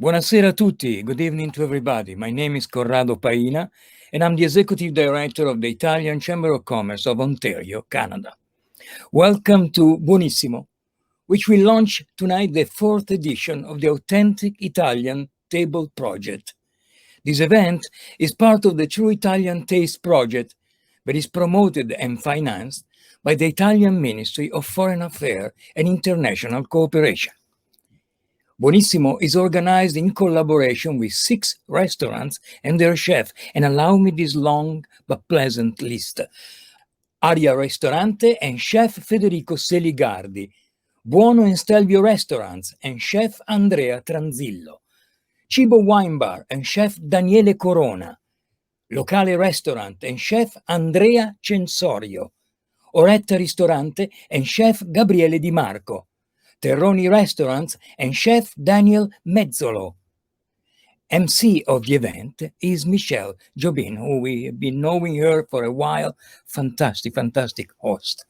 Buonasera a tutti. Good evening to everybody. My name is Corrado Paina, and I'm the Executive Director of the Italian Chamber of Commerce of Ontario, Canada. Welcome to Buonissimo, which will launch tonight the 4th edition of the Authentic Italian Table Project. This event is part of the True Italian Taste Project, but is promoted and financed by the Italian Ministry of Foreign Affairs and International Cooperation. Buonissimo is organized in collaboration with 6 restaurants and their chef, and allow me this long but pleasant list. Aria Ristorante and Chef Federico Seligardi, Buono and Stelvio Restaurants and Chef Andrea Tranzillo, Cibo Wine Bar and Chef Daniele Corona, Locale Restaurant and Chef Andrea Censorio, Oretta Ristorante and Chef Gabriele Di Marco, Terroni Restaurants and Chef Daniel Mezzolo. MC of the event is Michelle Jobin, who we have been knowing her for a while. Fantastic host.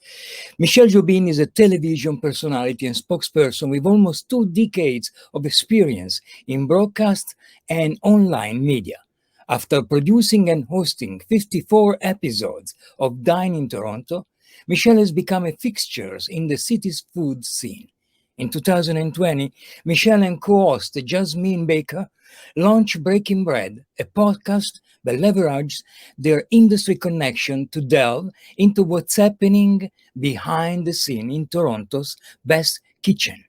Michelle Jobin is a television personality and spokesperson with almost 2 decades of experience in broadcast and online media. After producing and hosting 54 episodes of Dine in Toronto, Michelle has become a fixture in the city's food scene. In 2020, Michelle and co-host Jasmine Baker launched Breaking Bread, a podcast that leverages their industry connection to delve into what's happening behind the scene in Toronto's best kitchen.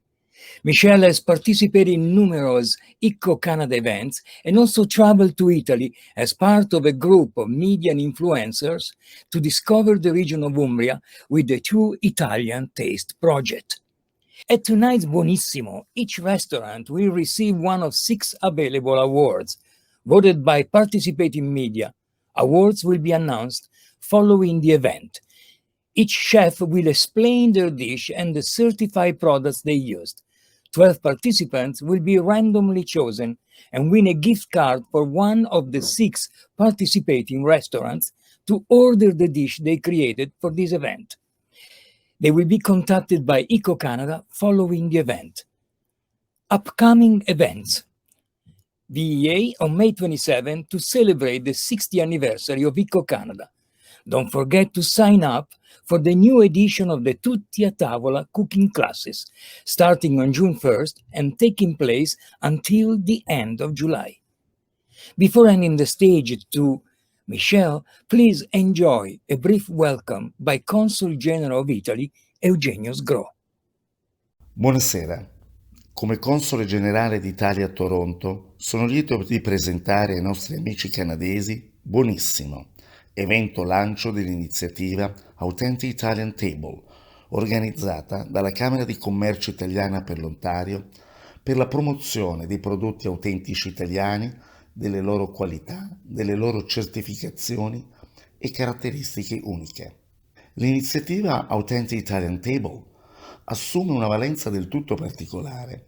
Michelle has participated in numerous Eco-Canada events and also traveled to Italy as part of a group of media and influencers to discover the region of Umbria with the True Italian Taste Project. At tonight's Buonissimo, each restaurant will receive one of 6 available awards, voted by participating media. Awards will be announced following the event. Each chef will explain their dish and the certified products they used. 12 participants will be randomly chosen and win a gift card for one of the 6 participating restaurants to order the dish they created for this event. They will be contacted by Eco-Canada following the event. Upcoming events. VEA on May 27 to celebrate the 60th anniversary of Eco-Canada. Don't forget to sign up for the new edition of the Tutti a Tavola cooking classes, starting on June 1st and taking place until the end of July. Before handing the stage to Michelle, please enjoy a brief welcome by Consul General of Italy, Eugenio Sgro. Buonasera. Come Console Generale d'Italia a Toronto, sono lieto di presentare ai nostri amici canadesi Buonissimo, evento lancio dell'iniziativa Authentic Italian Table, organizzata dalla Camera di Commercio Italiana per l'Ontario per la promozione dei prodotti autentici italiani, delle loro qualità, delle loro certificazioni e caratteristiche uniche. L'iniziativa Authentic Italian Table assume una valenza del tutto particolare,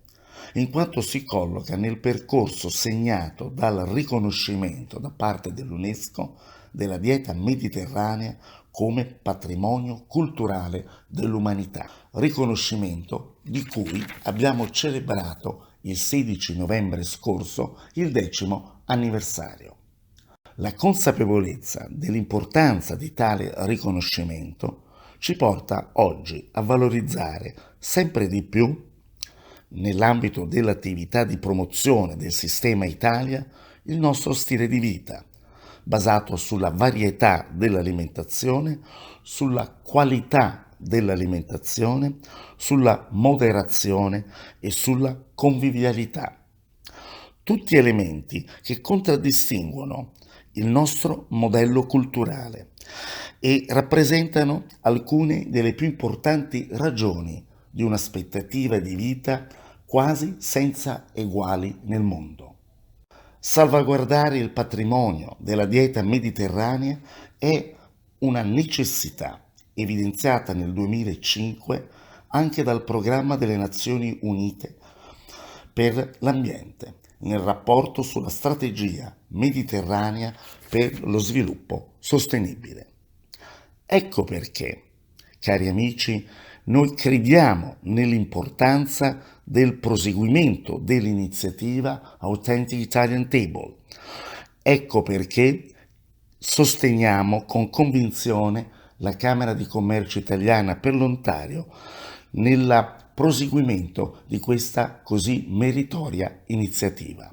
in quanto si colloca nel percorso segnato dal riconoscimento da parte dell'UNESCO della dieta mediterranea come patrimonio culturale dell'umanità, riconoscimento di cui abbiamo celebrato il 16 novembre scorso il 10° anniversario. La consapevolezza dell'importanza di tale riconoscimento ci porta oggi a valorizzare sempre di più nell'ambito dell'attività di promozione del sistema Italia, il nostro stile di vita, basato sulla varietà dell'alimentazione, sulla qualità dell'alimentazione, sulla moderazione e sulla convivialità. Tutti elementi che contraddistinguono il nostro modello culturale e rappresentano alcune delle più importanti ragioni di un'aspettativa di vita quasi senza eguali nel mondo. Salvaguardare il patrimonio della dieta mediterranea è una necessità evidenziata nel 2005 anche dal Programma delle Nazioni Unite per l'ambiente, nel rapporto sulla strategia mediterranea per lo sviluppo sostenibile. Ecco perché, cari amici, noi crediamo nell'importanza del proseguimento dell'iniziativa Authentic Italian Table. Ecco perché sosteniamo con convinzione la Camera di Commercio italiana per l'Ontario nel proseguimento di questa così meritoria iniziativa.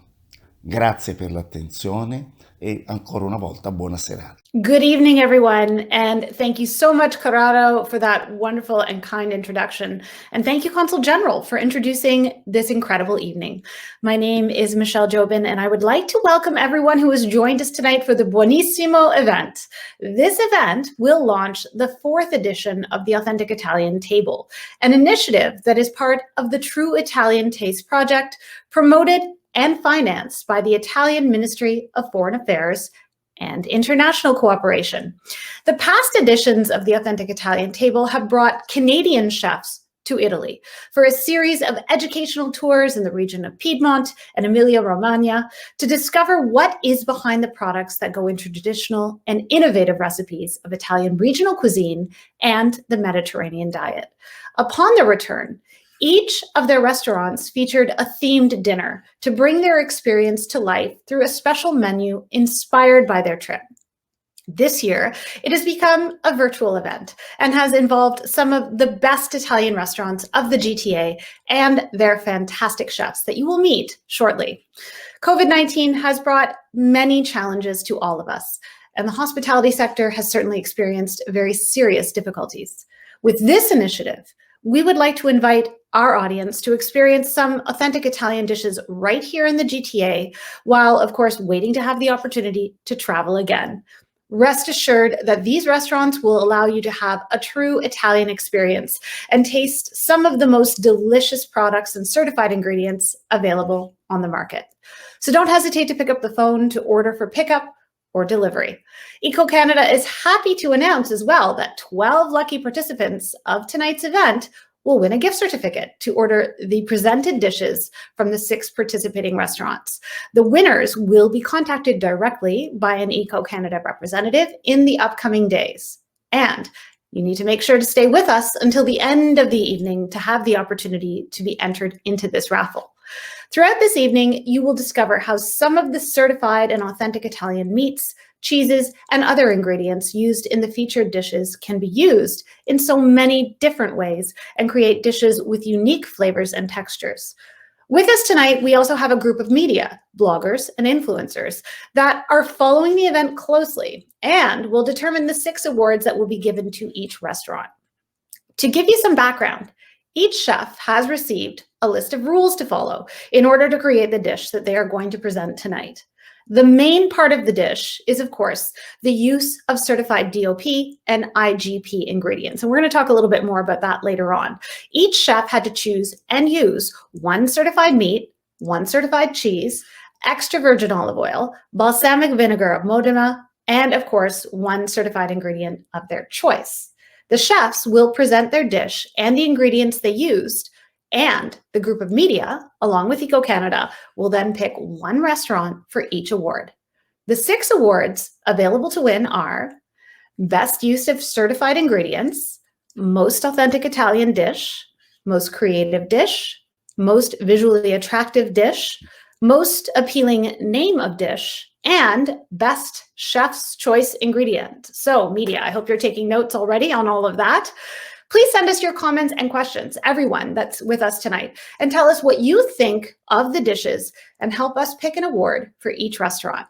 Grazie per l'attenzione e ancora una volta buona serata. Good evening, everyone, and thank you so much, Corrado, for that wonderful and kind introduction. And thank you, Consul General, for introducing this incredible evening. My name is Michelle Jobin, and I would like to welcome everyone who has joined us tonight for the Buonissimo event. This event will launch the 4th edition of the Authentic Italian Table, an initiative that is part of the True Italian Taste Project, promoted and financed by the Italian Ministry of Foreign Affairs and international cooperation. The past editions of the Authentic Italian Table have brought Canadian chefs to Italy for a series of educational tours in the region of Piedmont and Emilia-Romagna to discover what is behind the products that go into traditional and innovative recipes of Italian regional cuisine and the Mediterranean diet. Upon their return, each of their restaurants featured a themed dinner to bring their experience to life through a special menu inspired by their trip. This year, it has become a virtual event and has involved some of the best Italian restaurants of the GTA and their fantastic chefs that you will meet shortly. COVID-19 has brought many challenges to all of us, and the hospitality sector has certainly experienced very serious difficulties. With this initiative, we would like to invite our audience to experience some authentic Italian dishes right here in the GTA, while, of course, waiting to have the opportunity to travel again. Rest assured that these restaurants will allow you to have a true Italian experience and taste some of the most delicious products and certified ingredients available on the market. So don't hesitate to pick up the phone to order for pickup or delivery. EcoCanada is happy to announce as well that 12 lucky participants of tonight's event will win a gift certificate to order the presented dishes from the 6 participating restaurants. The winners will be contacted directly by an EcoCanada representative in the upcoming days. And you need to make sure to stay with us until the end of the evening to have the opportunity to be entered into this raffle. Throughout this evening, you will discover how some of the certified and authentic Italian meats, cheeses, and other ingredients used in the featured dishes can be used in so many different ways and create dishes with unique flavors and textures. With us tonight, we also have a group of media, bloggers, and influencers that are following the event closely and will determine the 6 awards that will be given to each restaurant. To give you some background, each chef has received a list of rules to follow in order to create the dish that they are going to present tonight. The main part of the dish is, of course, the use of certified DOP and IGP ingredients. And we're going to talk a little bit more about that later on. Each chef had to choose and use 1 certified meat, 1 certified cheese, extra virgin olive oil, balsamic vinegar of Modena, and of course, 1 certified ingredient of their choice. The chefs will present their dish and the ingredients they used, and the group of media, along with EcoCanada, will then pick 1 restaurant for each award. The 6 awards available to win are Best Use of Certified Ingredients, Most Authentic Italian Dish, Most Creative Dish, Most Visually Attractive Dish, Most Appealing Name of Dish, and Best Chef's Choice Ingredient. So, media, I hope you're taking notes already on all of that. Please send us your comments and questions, everyone that's with us tonight, and tell us what you think of the dishes and help us pick an award for each restaurant.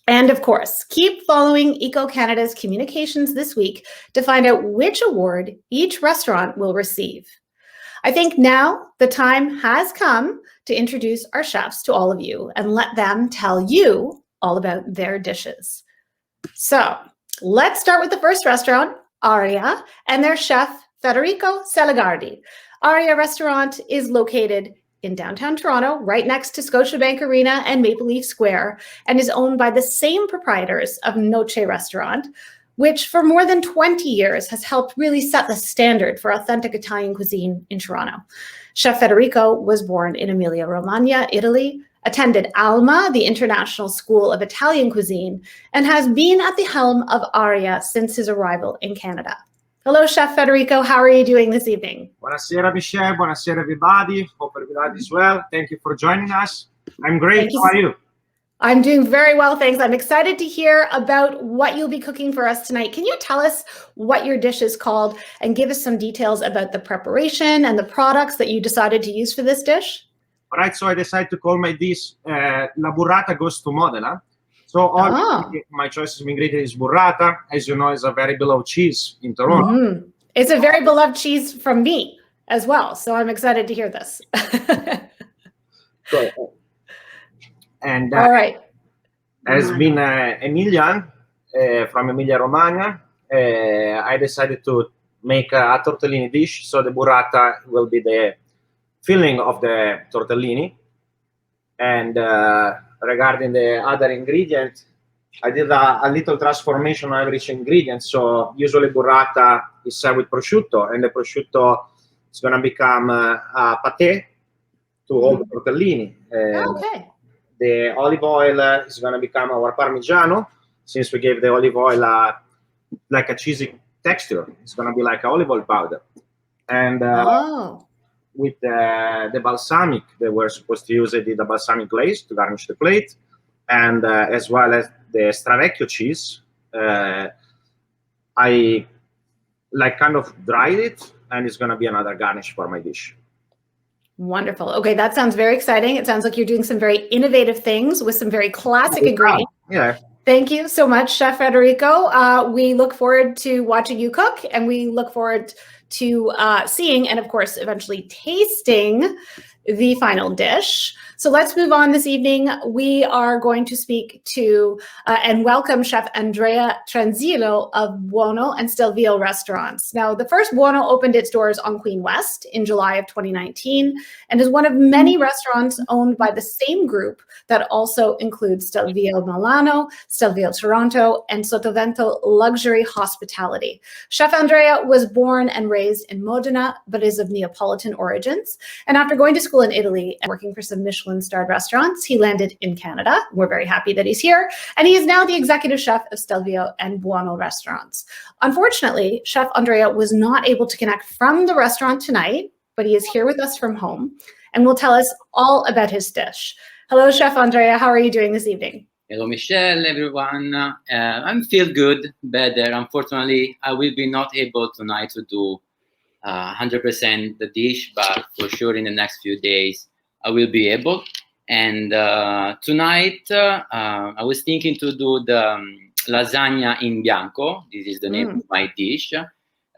And of course, keep following Eco Canada's communications this week to find out which award each restaurant will receive. I think now the time has come to introduce our chefs to all of you and let them tell you all about their dishes. So let's start with the first restaurant, Aria, and their chef, Federico Selagardi. Aria Restaurant is located in downtown Toronto, right next to Scotiabank Arena and Maple Leaf Square, and is owned by the same proprietors of Noce Restaurant, which for more than 20 years has helped really set the standard for authentic Italian cuisine in Toronto. Chef Federico was born in Emilia-Romagna, Italy, attended ALMA, the International School of Italian Cuisine, and has been at the helm of Aria since his arrival in Canada. Hello, Chef Federico. How are you doing this evening? Buonasera, Michelle. Buonasera, everybody. Hope everybody is well. Thank you for joining us. I'm great. How are you? I'm doing very well, thanks. I'm excited to hear about what you'll be cooking for us tonight. Can you tell us what your dish is called and give us some details about the preparation and the products that you decided to use for this dish? All right, so I decided to call my dish La Burrata Goes to Modena. So my choice of ingredient is burrata. As you know, it's a very beloved cheese in Toronto. Mm-hmm. It's a very beloved cheese from me as well, so I'm excited to hear this. And all right, as being Emilian from Emilia-Romagna, I decided to make a tortellini dish. So the burrata will be the filling of the tortellini. And regarding the other ingredient, I did a little transformation on every ingredient. So usually burrata is served with prosciutto, and the prosciutto is going to become a pate to hold the tortellini. Okay. The olive oil is going to become our parmigiano, since we gave the olive oil like a cheesy texture. It's going to be like olive oil powder. And with the balsamic, they were supposed to use the balsamic glaze to garnish the plate, and as well as the Stravecchio cheese. I kind of dried it, and it's going to be another garnish for my dish. Wonderful. Okay, that sounds very exciting. It sounds like you're doing some very innovative things with some very classic ingredients. Yeah. Thank you so much, Chef Federico. We look forward to watching you cook, and we look forward to seeing and, of course, eventually tasting the final dish. So let's move on this evening. We are going to speak to and welcome Chef Andrea Tranzillo of Buono and Stelvio restaurants. Now, the first Buono opened its doors on Queen West in July of 2019 and is one of many restaurants owned by the same group that also includes Stelvio Milano, Stelvio Toronto, and Sottovento Luxury Hospitality. Chef Andrea was born and raised in Modena, but is of Neapolitan origins. And after going to school in Italy and working for some Michelin-starred restaurants, he landed in Canada. We're very happy that he's here. And he is now the executive chef of Stelvio and Buono restaurants. Unfortunately, Chef Andrea was not able to connect from the restaurant tonight, but he is here with us from home and will tell us all about his dish. Hello, Chef Andrea. How are you doing this evening? Hello, Michelle, everyone. I'm feel good, better. Unfortunately, I will be not able tonight to do 100% the dish, but for sure in the next few days I will be able. And tonight I was thinking to do the lasagna in bianco. This is the name of my dish.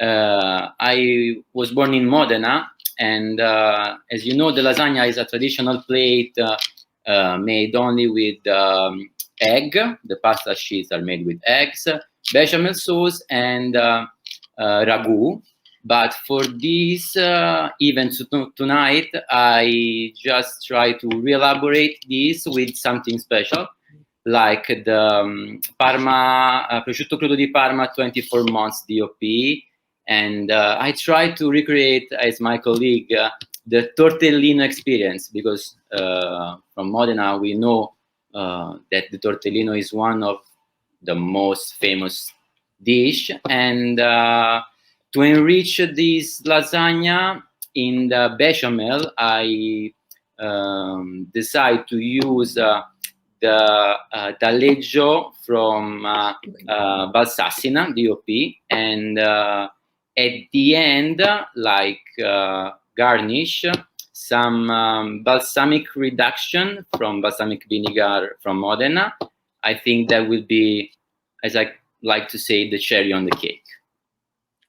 I was born in Modena, and as you know, the lasagna is a traditional plate made only with egg. The pasta sheets are made with eggs, bechamel sauce, and ragu. But for this event tonight, I just try to re-elaborate this with something special, like the Parma, prosciutto crudo di Parma 24 months DOP. And I try to recreate, as my colleague, the tortellino experience, because from Modena, we know that the tortellino is one of the most famous dish. And to enrich this lasagna in the bechamel, I decide to use the taleggio from Valsassina DOP, and at the end, like garnish, some balsamic reduction from balsamic vinegar from Modena. I think that will be, as I like to say, the cherry on the cake.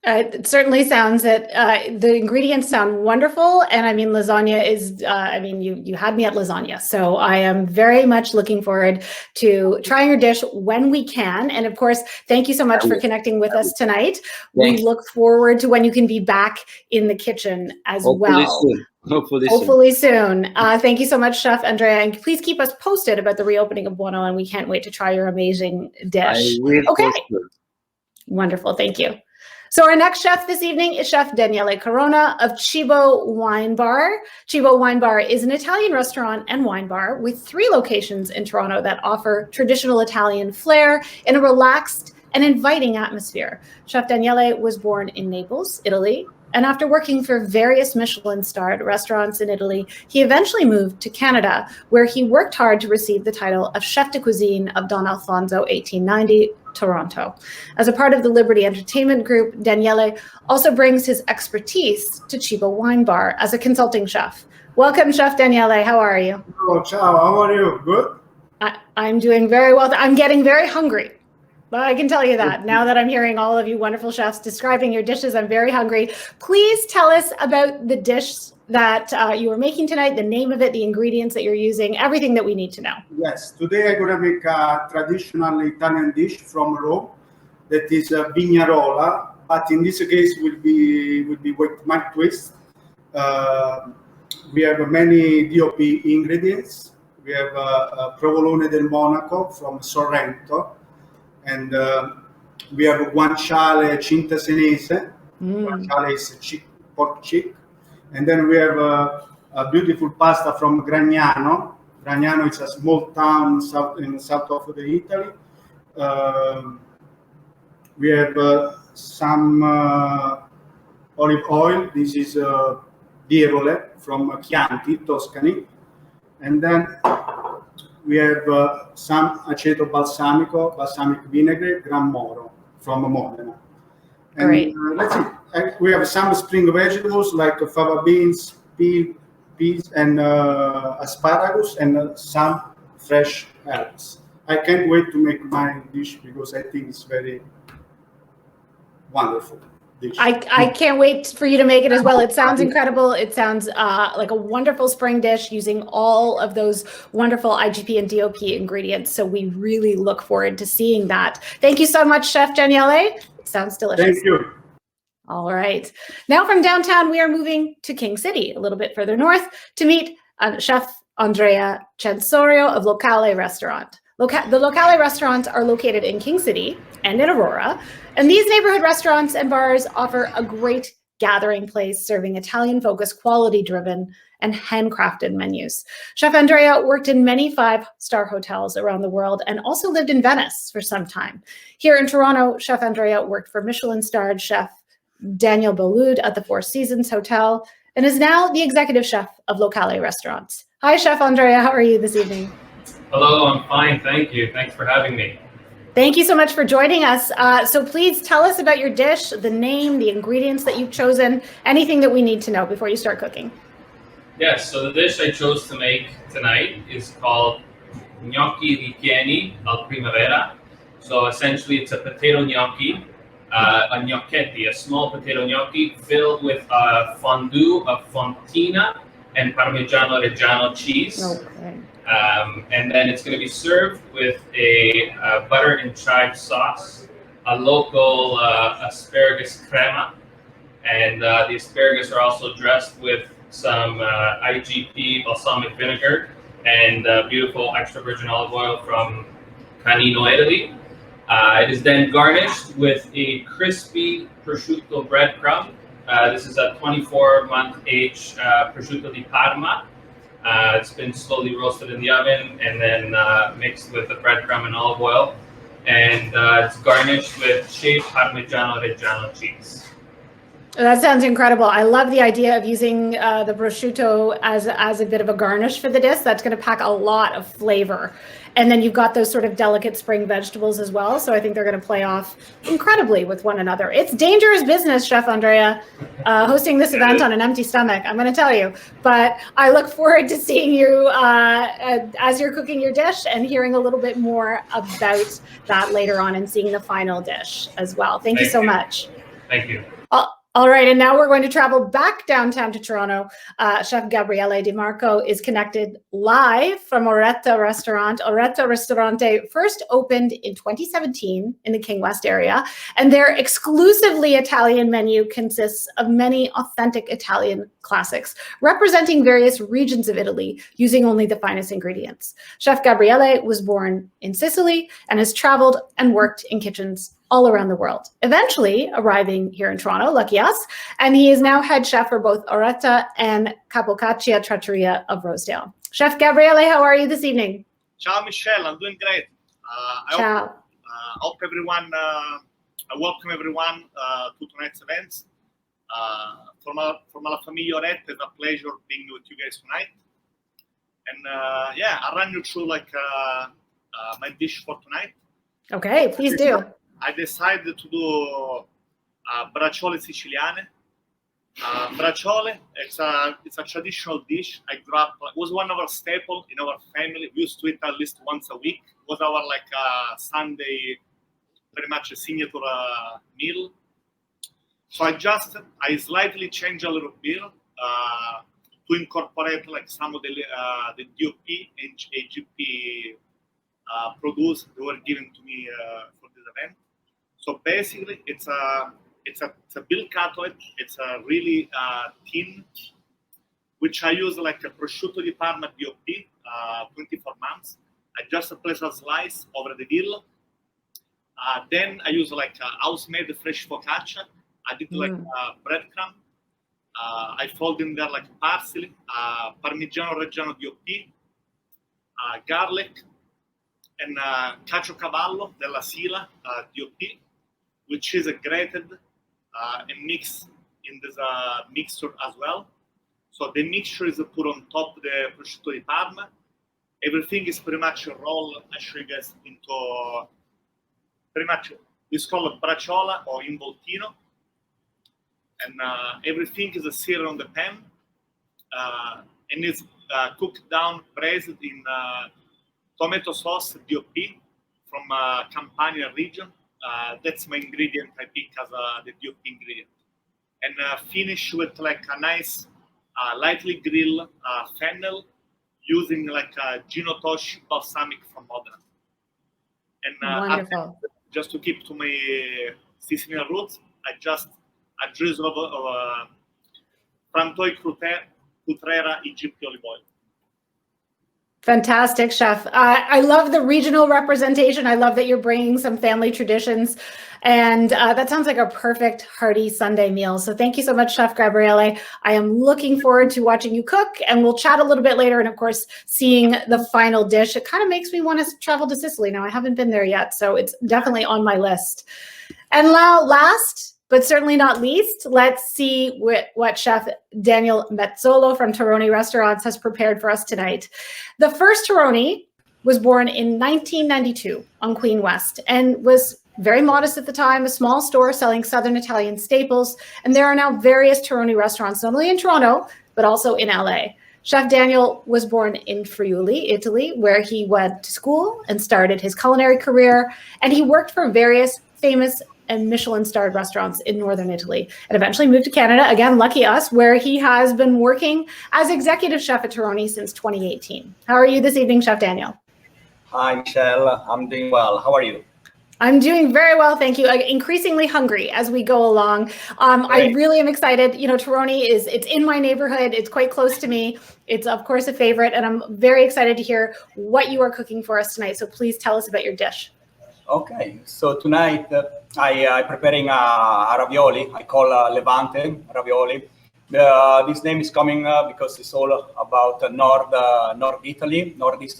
It certainly sounds that the ingredients sound wonderful. And I mean, lasagna is, I mean, you had me at lasagna. So I am very much looking forward to trying your dish when we can. And of course, thank you so much for connecting with us tonight. We look forward to when you can be back in the kitchen as well. Soon. Hopefully soon. Thank you so much, Chef Andrea. And please keep us posted about the reopening of Buono. And we can't wait to try your amazing dish. Okay. Wonderful. Thank you. So our next chef this evening is Chef Daniele Corona of Cibo Wine Bar. Cibo Wine Bar is an Italian restaurant and wine bar with 3 locations in Toronto that offer traditional Italian flair in a relaxed and inviting atmosphere. Chef Daniele was born in Naples, Italy, and after working for various Michelin-starred restaurants in Italy, he eventually moved to Canada, where he worked hard to receive the title of Chef de Cuisine of Don Alfonso 1890, Toronto. As a part of the Liberty Entertainment Group, Daniele also brings his expertise to Cibo Wine Bar as a consulting chef. Welcome, Chef Daniele. How are you? Oh, ciao. How are you? Good? I'm doing very well. I'm getting very hungry. I can tell you that. Now that I'm hearing all of you wonderful chefs describing your dishes, I'm very hungry. Please tell us about the dish that you are making tonight, the name of it, the ingredients that you're using, everything that we need to know. Yes. Today I'm going to make a traditional Italian dish from Rome that is vignarola, but in this case will be with my twist. We have many DOP ingredients. We have provolone del Monaco from Sorrento. And we have guanciale cinta senese. Guanciale is pork cheek. And then we have a beautiful pasta from Gragnano. Gragnano is a small town in the south of Italy. We have some olive oil. This is Dievole from Chianti, Tuscany. And then we have some aceto balsamico, balsamic vinegar, Gran Moro from Modena. And Great. Let's see. We have some spring vegetables like fava beans, peas, and asparagus, and some fresh herbs. I can't wait to make my dish because I think it's very wonderful. I can't wait for you to make it as well. It sounds incredible. It sounds like a wonderful spring dish using all of those wonderful IGP and DOP ingredients. So we really look forward to seeing that. Thank you so much, Chef Daniele. It sounds delicious. Thank you. All right. Now from downtown, we are moving to King City, a little bit further north, to meet Chef Andrea Censorio of Locale Restaurant. The Locale restaurants are located in King City and in Aurora, and these neighborhood restaurants and bars offer a great gathering place serving Italian-focused, quality-driven, and handcrafted menus. Chef Andrea worked in many 5-star hotels around the world and also lived in Venice for some time. Here in Toronto, Chef Andrea worked for Michelin-starred chef Daniel Boulud at the Four Seasons Hotel and is now the executive chef of Locale Restaurants. Hi, Chef Andrea. How are you this evening? Hello, I'm fine. Thank you. Thanks for having me. Thank you so much for joining us. So please tell us about your dish, the name, the ingredients that you've chosen, anything that we need to know before you start cooking. Yes, so the dish I chose to make tonight is called gnocchi ripieni al primavera. So essentially it's a potato gnocchi, a gnocchetti, a small potato gnocchi filled with fondue of fontina and Parmigiano Reggiano cheese. Okay. And then it's going to be served with a butter and chive sauce, a local asparagus crema, and the asparagus are also dressed with some IGP balsamic vinegar and beautiful extra virgin olive oil from Canino, Italy. It is then garnished with a crispy prosciutto breadcrumb. This is a 24-month aged prosciutto di Parma. It's been slowly roasted in the oven and then mixed with the breadcrumb and olive oil. And it's garnished with shaved Parmigiano Reggiano cheese. That sounds incredible. I love the idea of using the prosciutto as a bit of a garnish for the dish. That's going to pack a lot of flavor. And then you've got those sort of delicate spring vegetables as well. So I think they're going to play off incredibly with one another. It's dangerous business, Chef Andrea, hosting this event on an empty stomach, I'm going to tell you. But I look forward to seeing you as you're cooking your dish and hearing a little bit more about that later on and seeing the final dish as well. Thank you so much. Thank you. All right, and now we're going to travel back downtown to Toronto. Chef Gabriele Di Marco is connected live from Oretta Restaurant. Oretta Ristorante first opened in 2017 in the King West area, and their exclusively Italian menu consists of many authentic Italian classics, representing various regions of Italy using only the finest ingredients. Chef Gabriele was born in Sicily and has traveled and worked in kitchens all around the world, eventually arriving here in Toronto, lucky us, and he is now head chef for both Oretta and Capocaccia Trattoria of Rosedale. Chef Gabriele, how are you this evening? Ciao, Michelle. I'm doing great. Ciao. I welcome everyone to tonight's events. For La Famiglia Oretta, it's a pleasure being with you guys tonight. And yeah, I'll run you through like my dish for tonight. Okay, please do. I decided to do bracciole siciliane. Bracciole, it's a traditional dish. I grew up, it was one of our staples in our family. We used to eat at least once a week. It was our like Sunday, pretty much a signature meal. So I slightly changed a little bit to incorporate like some of the DOP and AGP produce that were given to me for this event. So basically, it's a bill cutlet. It's a really thin, which I use like a prosciutto di Parma DOP, 24 months. I just place a slice over the bill. Then I use like a house-made fresh focaccia. I did like breadcrumb. I fold in there like parsley, Parmigiano Reggiano DOP, garlic, and caciocavallo della Sila DOP, which is grated and mixed in this mixture as well. So the mixture is put on top of the prosciutto di Parma. Everything is pretty much rolled, I show you guys, into pretty much, it's called bracciola or involtino. And everything is seared on the pan and it's cooked down, braised in tomato sauce DOP from Campania region. That's my ingredient I pick as the DOP ingredient. And finish with like a nice lightly grilled fennel using like Gino Tosci balsamic from Modena. And just to keep to my Sicilian roots, I just a drizzle of Frantoi Cutrera Egyptian olive oil. Fantastic, Chef. I love the regional representation. I love that you're bringing some family traditions. And that sounds like a perfect hearty Sunday meal. So thank you so much, Chef Gabriele. I am looking forward to watching you cook, and we'll chat a little bit later. And of course, seeing the final dish, it kind of makes me want to travel to Sicily. Now, I haven't been there yet, so it's definitely on my list. And now, last, but certainly not least, let's see what Chef Daniel Mezzolo from Toroni Restaurants has prepared for us tonight. The first Toroni was born in 1992 on Queen West and was very modest at the time, a small store selling Southern Italian staples. And there are now various Toroni restaurants, not only in Toronto, but also in LA. Chef Daniel was born in Friuli, Italy, where he went to school and started his culinary career. And he worked for various famous and Michelin-starred restaurants in Northern Italy, and eventually moved to Canada, again, lucky us, where he has been working as executive chef at Toroni since 2018. How are you this evening, Chef Daniel? Hi, Michelle. I'm doing well. How are you? I'm doing very well, thank you. Increasingly hungry as we go along. I really am excited. You know, Toroni it's in my neighborhood. It's quite close to me. It's, of course, a favorite, and I'm very excited to hear what you are cooking for us tonight. So please tell us about your dish. Okay, so tonight I'm preparing a ravioli. I call Levante ravioli. This name is coming because it's all about Northeast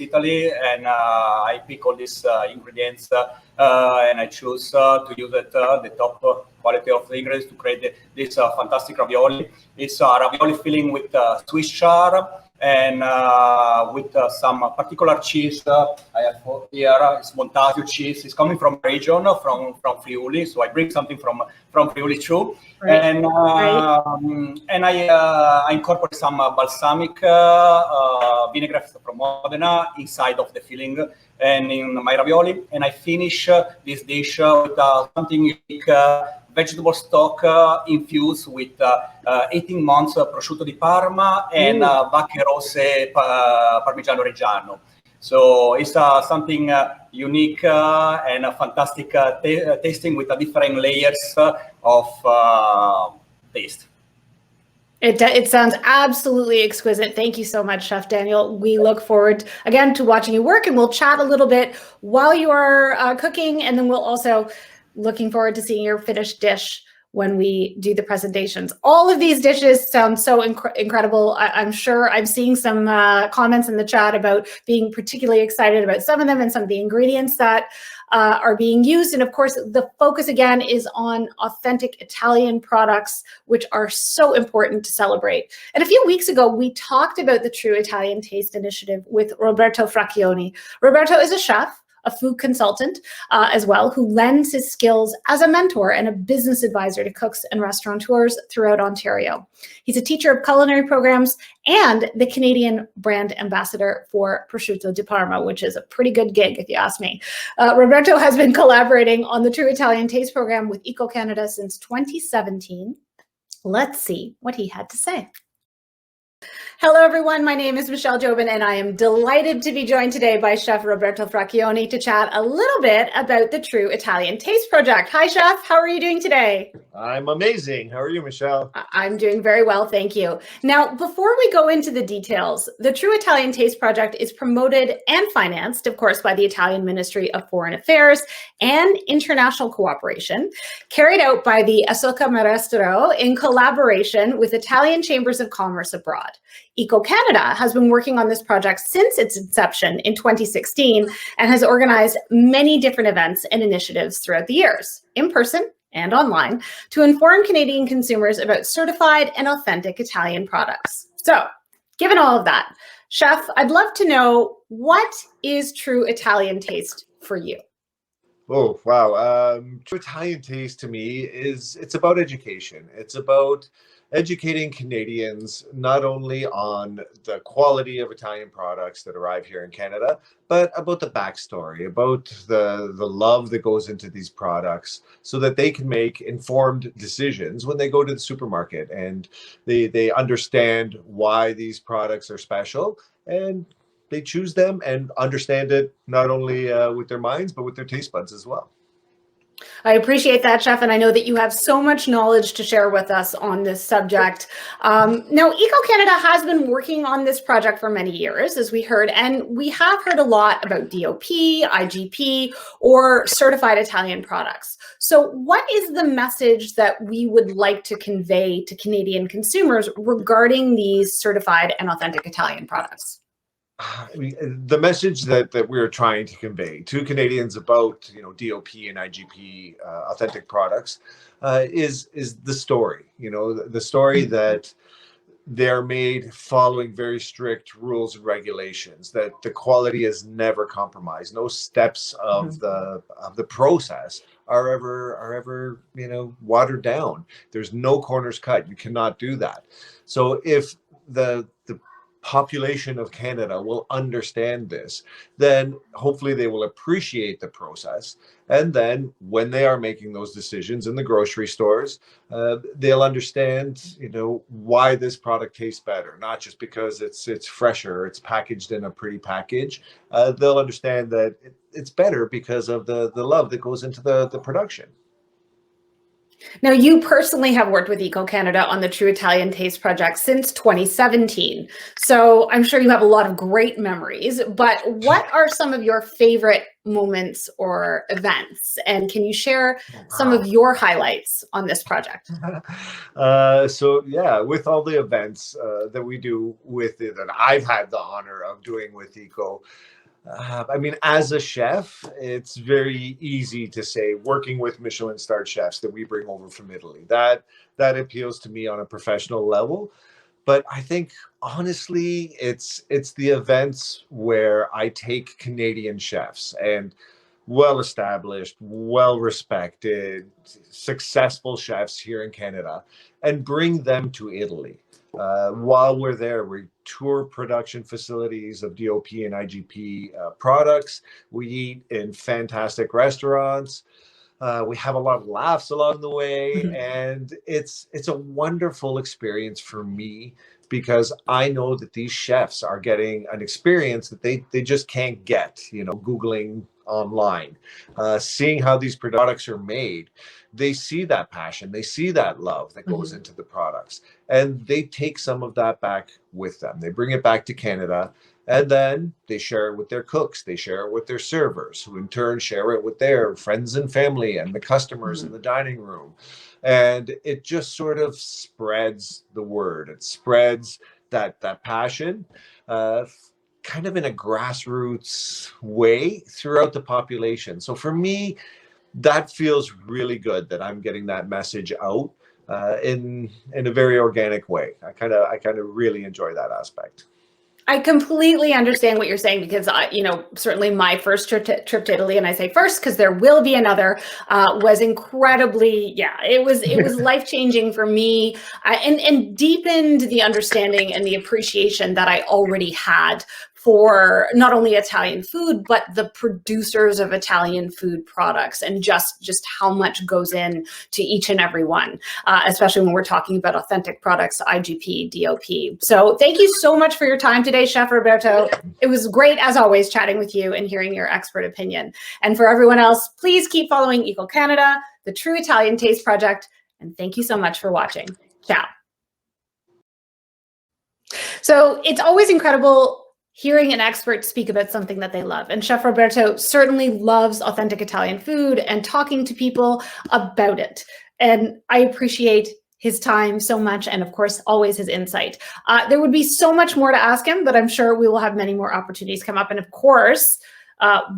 Italy, and I pick all these ingredients and I choose to use it the top quality of the ingredients to create this fantastic ravioli. It's a ravioli filling with Swiss chard and with some particular cheese. I have here it's Montasio cheese. It's coming from region from Friuli, so I bring something from Friuli too. Right. And I incorporate some balsamic vinaigrette from Modena inside of the filling and in my ravioli. And I finish this dish with something unique, vegetable stock infused with 18 months prosciutto di Parma and vacche rosse Parmigiano Reggiano. So it's something unique and a fantastic tasting with different layers of taste. It sounds absolutely exquisite. Thank you so much, Chef Daniel. We look forward, again, to watching you work, and we'll chat a little bit while you are cooking, and then we'll also looking forward to seeing your finished dish when we do the presentations. All of these dishes sound so incredible. I'm sure I'm seeing some comments in the chat about being particularly excited about some of them and some of the ingredients that are being used. And of course, the focus again is on authentic Italian products, which are so important to celebrate. And a few weeks ago, we talked about the True Italian Taste Initiative with Roberto Fracchioni. Roberto is a chef, a food consultant as well, who lends his skills as a mentor and a business advisor to cooks and restaurateurs throughout Ontario. He's a teacher of culinary programs and the Canadian brand ambassador for Prosciutto di Parma, which is a pretty good gig, if you ask me. Roberto has been collaborating on the True Italian Taste program with Eco Canada since 2017. Let's see what he had to say. Hello, everyone. My name is Michelle Jobin, and I am delighted to be joined today by Chef Roberto Fracchioni to chat a little bit about the True Italian Taste Project. Hi, Chef. How are you doing today? I'm amazing. How are you, Michelle? I'm doing very well, thank you. Now, before we go into the details, the True Italian Taste Project is promoted and financed, of course, by the Italian Ministry of Foreign Affairs and International Cooperation, carried out by the Asoka Maestro in collaboration with Italian Chambers of Commerce abroad. Eco Canada has been working on this project since its inception in 2016 and has organized many different events and initiatives throughout the years, in person and online, to inform Canadian consumers about certified and authentic Italian products. So, given all of that, Chef, I'd love to know, what is True Italian Taste for you? Oh, wow. True Italian Taste to me it's about education. It's about educating Canadians not only on the quality of Italian products that arrive here in Canada, but about the backstory, about the love that goes into these products so that they can make informed decisions when they go to the supermarket and they understand why these products are special and they choose them and understand it not only with their minds, but with their taste buds as well. I appreciate that, Chef, and I know that you have so much knowledge to share with us on this subject. Now, Eco Canada has been working on this project for many years, as we heard, and we have heard a lot about DOP, IGP, or certified Italian products. So what is the message that we would like to convey to Canadian consumers regarding these certified and authentic Italian products? I mean, the message that we're trying to convey to Canadians about DOP and IGP authentic products is the story. The story that they're made following very strict rules and regulations. That the quality is never compromised. No steps of the process are ever watered down. There's no corners cut. You cannot do that. So if the population of Canada will understand this, then hopefully they will appreciate the process. And then when they are making those decisions in the grocery stores, they'll understand, why this product tastes better, not just because it's fresher, it's packaged in a pretty package. They'll understand that it's better because of the love that goes into the production. Now, you personally have worked with Eco Canada on the True Italian Taste Project since 2017. So I'm sure you have a lot of great memories, but what are some of your favorite moments or events? And can you share some of your highlights on this project? So yeah, with all the events that we do with it, that I've had the honor of doing with Eco, I mean, as a chef, it's very easy to say working with Michelin-starred chefs that we bring over from Italy. That appeals to me on a professional level. But I think honestly, it's the events where I take Canadian chefs and well-established, well-respected, successful chefs here in Canada and bring them to Italy. While we're there, we tour production facilities of DOP and IGP products. We eat in fantastic restaurants. We have a lot of laughs along the way, and it's a wonderful experience for me because I know that these chefs are getting an experience that they just can't get, Googling online, seeing how these products are made. They see that passion, they see that love that goes into the products, and they take some of that back with them. They bring it back to Canada, and then they share it with their cooks, they share it with their servers, who in turn share it with their friends and family and the customers in the dining room. And it just sort of spreads the word. It spreads that passion kind of in a grassroots way throughout the population. So for me, that feels really good that I'm getting that message out in a very organic way. I kind of really enjoy that aspect. I completely understand what you're saying because, certainly my first trip to Italy, and I say first because there will be another, was incredibly, it was life-changing for me and deepened the understanding and the appreciation that I already had for not only Italian food, but the producers of Italian food products and just how much goes in to each and every one, especially when we're talking about authentic products, IGP, DOP. So thank you so much for your time today, Chef Roberto. It was great, as always, chatting with you and hearing your expert opinion. And for everyone else, please keep following Eco Canada, the True Italian Taste Project, and thank you so much for watching. Ciao. So it's always incredible hearing an expert speak about something that they love. And Chef Roberto certainly loves authentic Italian food and talking to people about it. And I appreciate his time so much, and of course, always his insight. There would be so much more to ask him, but I'm sure we will have many more opportunities come up. And of course,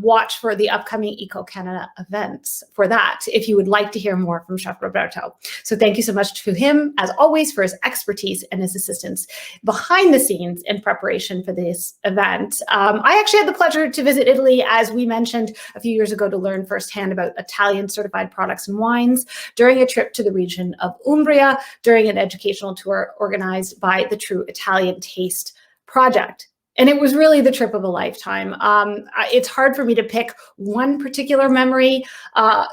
watch for the upcoming Eco Canada events for that, if you would like to hear more from Chef Roberto. So thank you so much to him, as always, for his expertise and his assistance behind the scenes in preparation for this event. I actually had the pleasure to visit Italy, as we mentioned a few years ago, to learn firsthand about Italian certified products and wines during a trip to the region of Umbria during an educational tour organized by the True Italian Taste Project. And it was really the trip of a lifetime. It's hard for me to pick one particular memory.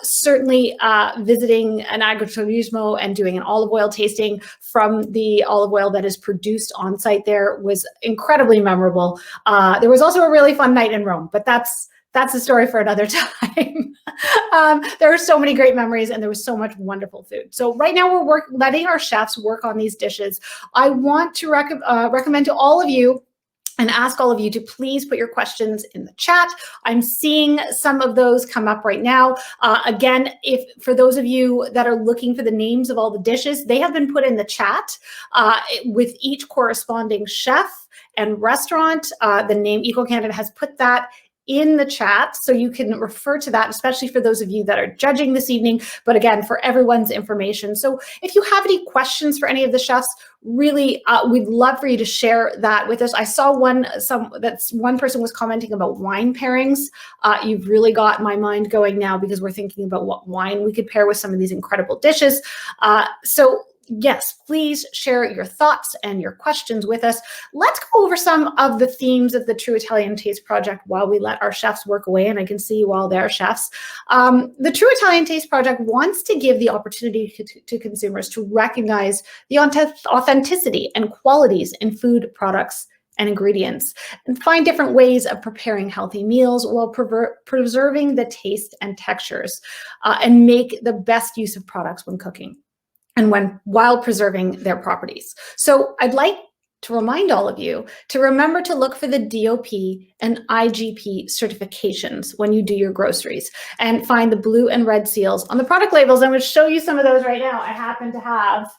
Certainly visiting an agriturismo and doing an olive oil tasting from the olive oil that is produced on site there was incredibly memorable. There was also a really fun night in Rome, but that's a story for another time. There are so many great memories and there was so much wonderful food. So right now we're letting our chefs work on these dishes. I want to recommend to all of you and ask all of you to please put your questions in the chat. I'm seeing some of those come up right now. Again, for those of you that are looking for the names of all the dishes, they have been put in the chat with each corresponding chef and restaurant. The name Eco Canada has put that in the chat, so you can refer to that, especially for those of you that are judging this evening, but again, for everyone's information. So if you have any questions for any of the chefs, really, we'd love for you to share that with us. I saw one person was commenting about wine pairings. You've really got my mind going now because we're thinking about what wine we could pair with some of these incredible dishes. So yes, please share your thoughts and your questions with us. Let's go over some of the themes of the True Italian Taste Project while we let our chefs work away, and I can see you all there, chefs. The True Italian Taste Project wants to give the opportunity to consumers to recognize the authenticity and qualities in food products and ingredients, and find different ways of preparing healthy meals while preserving the taste and textures, and make the best use of products when cooking, and while preserving their properties. So I'd like to remind all of you to remember to look for the DOP and IGP certifications when you do your groceries, and find the blue and red seals on the product labels. I'm going to show you some of those right now. I happen to have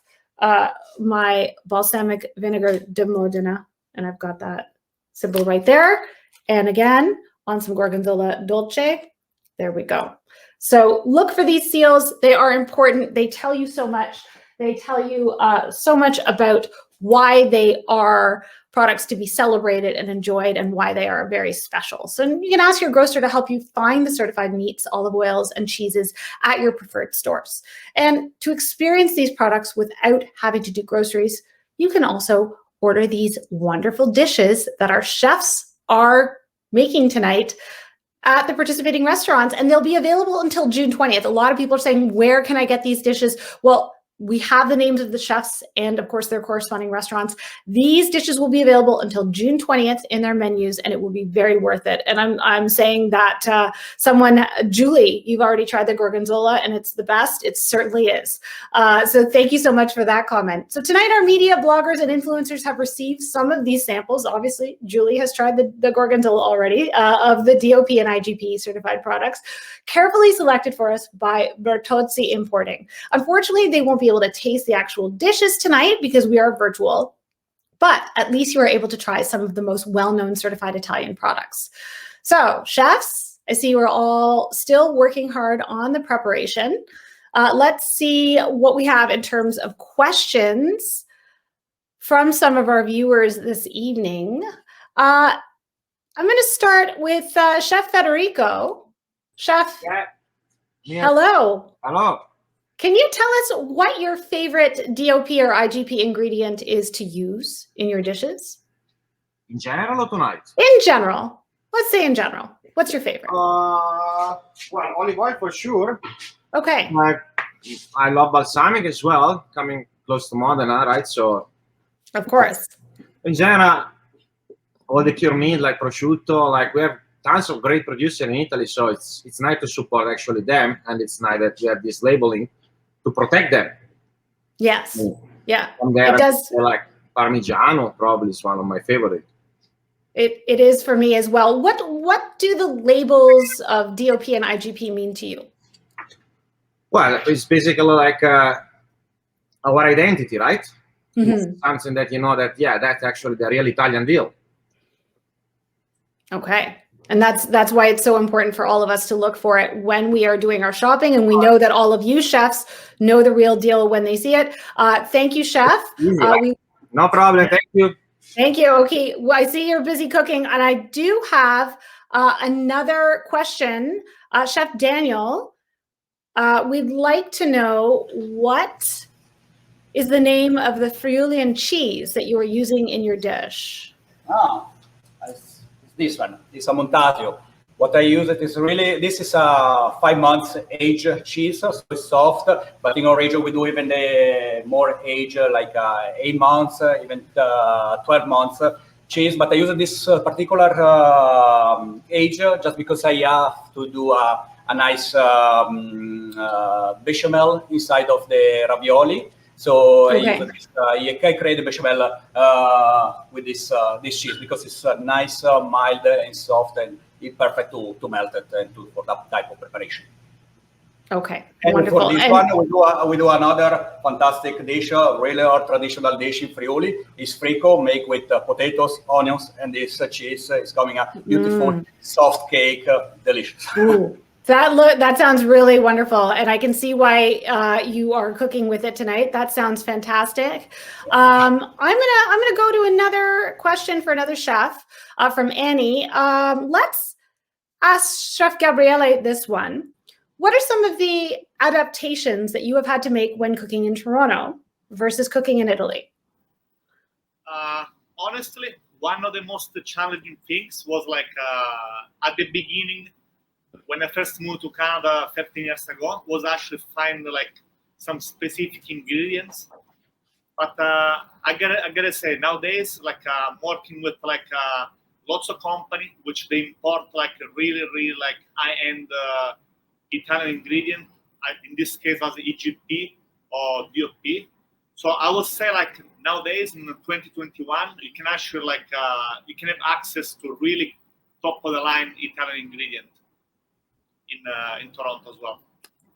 my balsamic vinegar de Modena, and I've got that symbol right there. And again, on some gorgonzola dolce. There we go. So look for these seals. They are important. They tell you so much. They tell you so much about why they are products to be celebrated and enjoyed and why they are very special. So you can ask your grocer to help you find the certified meats, olive oils, and cheeses at your preferred stores. And to experience these products without having to do groceries, you can also order these wonderful dishes that our chefs are making tonight at the participating restaurants, and they'll be available until June 20th. A lot of people are saying, where can I get these dishes? Well, we have the names of the chefs and, of course, their corresponding restaurants. These dishes will be available until June 20th in their menus, and it will be very worth it. And I'm saying that Julie, you've already tried the gorgonzola, and it's the best. It certainly is. So thank you so much for that comment. So tonight, our media, bloggers, and influencers have received some of these samples. Obviously, Julie has tried the gorgonzola already of the DOP and IGP certified products, carefully selected for us by Bertozzi Importing. Unfortunately, they won't be able to taste the actual dishes tonight because we are virtual, but at least you are able to try some of the most well-known certified Italian products. So chefs, I see we're all still working hard on the preparation. Let's see what we have in terms of questions from some of our viewers this evening. I'm going to start with Chef Federico. Chef, Yeah. hello. Hello. Can you tell us what your favorite DOP or IGP ingredient is to use in your dishes? In general or tonight? In general. Let's say in general. What's your favorite? Well, olive oil for sure. Okay. I love balsamic as well, coming close to Modena, right? So, of course. In general, all the cured meat like prosciutto, like we have tons of great producers in Italy, so it's nice to support actually them, and it's nice that we have this labeling to protect them. Yes. Yeah. From there, it does. Like Parmigiano probably is one of my favorite. It is for me as well. What do the labels of DOP and IGP mean to you? Well, it's basically like our identity, right? Mm-hmm. Something that you know that that's actually the real Italian deal. Okay. And that's why it's so important for all of us to look for it when we are doing our shopping. And we know that all of you chefs know the real deal when they see it. Thank you, Chef. No problem. Thank you. Thank you. Okay. Well, I see you're busy cooking. And I do have another question. Chef Daniel, we'd like to know what is the name of the Friulian cheese that you are using in your dish? It's this one. This is a Montasio. What I use it is really, this is a 5 months age cheese, so it's soft, but in our region we do even the more age, like 8 months, even 12 months cheese, but I use this particular age just because I have to do a nice bechamel inside of the ravioli. So okay. I create the bechamel with this cheese because it's nice, mild, and soft, and it's perfect to melt it and for that type of preparation. Okay, and wonderful. For this one, we do another fantastic dish, really our traditional dish in Friuli. Is frico, made with potatoes, onions, and this cheese is coming up beautiful, soft cake, delicious. Ooh. That sounds really wonderful, and I can see why you are cooking with it tonight. That sounds fantastic. I'm gonna go to another question for another chef from Annie. Let's ask Chef Gabriele this one. What are some of the adaptations that you have had to make when cooking in Toronto versus cooking in Italy? Honestly, one of the most challenging things was like at the beginning, when I first moved to Canada 15 years ago, was actually find like some specific ingredients. But I gotta say, nowadays, like working with like lots of company which they import like really like high-end Italian ingredient. In this case, as EGP or DOP. So I would say like nowadays in 2021, you can actually like you can have access to really top of the line Italian ingredient in Toronto as well.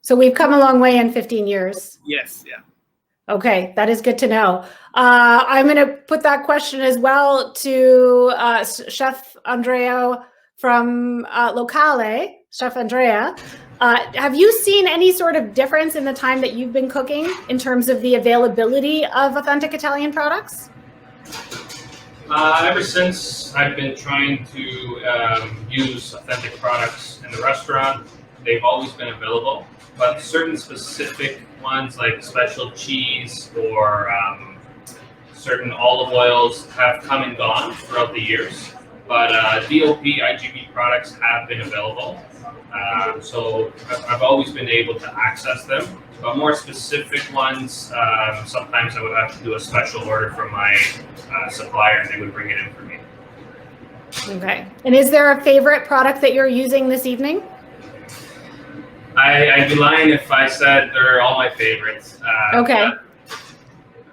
So we've come a long way in 15 years. Yes, yeah. Okay, that is good to know. I'm going to put that question as well to Chef Andrea from Locale, Chef Andrea. Have you seen any sort of difference in the time that you've been cooking in terms of the availability of authentic Italian products? Ever since I've been trying to use authentic products in the restaurant, they've always been available, but certain specific ones like special cheese or certain olive oils have come and gone throughout the years. But DOP, IGP products have been available. So I've always been able to access them. But more specific ones, sometimes I would have to do a special order from my supplier and they would bring it in for me. Okay. And is there a favorite product that you're using this evening? I'd be lying if I said they're all my favorites. Okay.